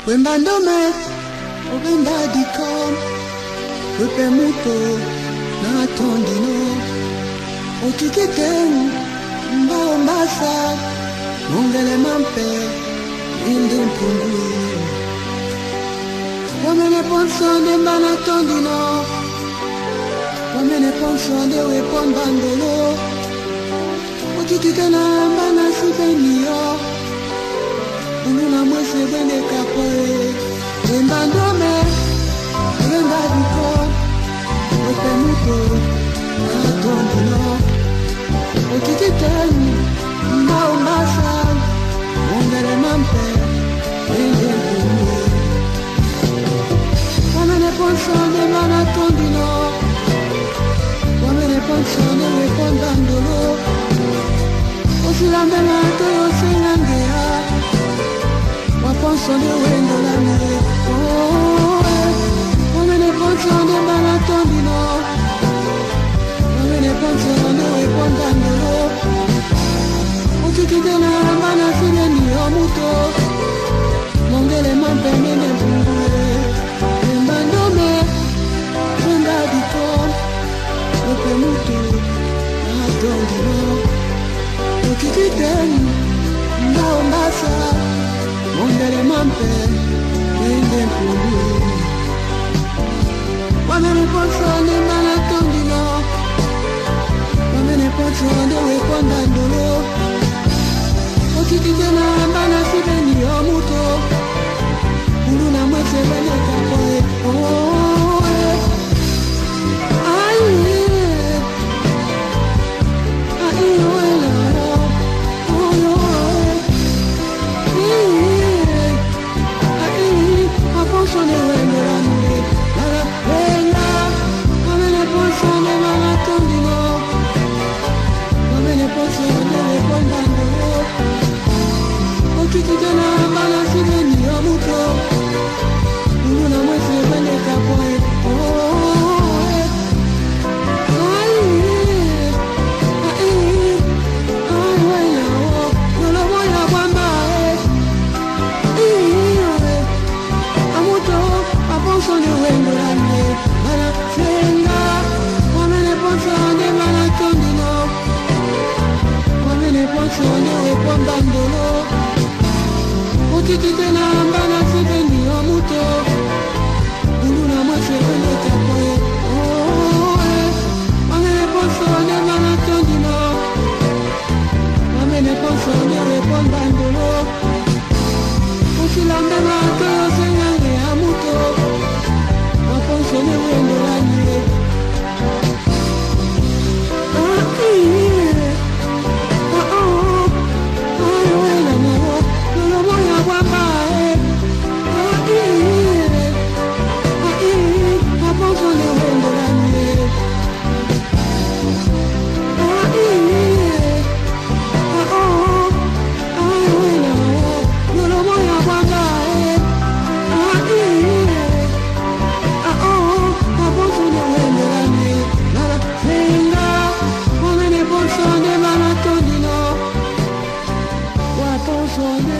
Wembandome, ogenda dikom, wepe muto, na tondino, otikiten, mbao mbasa, mongele mampe, indi mpungui. Wamene ponsonde mbana tondino, wamene ponsonde wepon bandolo, otikiten mbana sibenio, ununa mwese bende kapoe. Wembandome, ogenda dikom, wepe muto, na tondino, otikiten, mbao mbasa, mongele mampe, indi mpungui. Wamene ponsonde mbana tondino, wamene ponsonde wepon bandolo, osilambela toyo singangea, waponsonde wendolane. Wamene ponsonde mbana tondino, wamene ponsonde wepon bandolo, otikitena mbana sineni omuto, mongele mampe mene mpungule. Wembandome, wenda dikon, wepe mutu, na tondino, otikiten, mbao mbasa, mongele mampe, mene mpungule. Wamene ponsonde mbana tondino, wamene ponsonde wepon bandolo, otikitena mbana sibeni omuto, uluna mwese bene kapoe. Waponsonde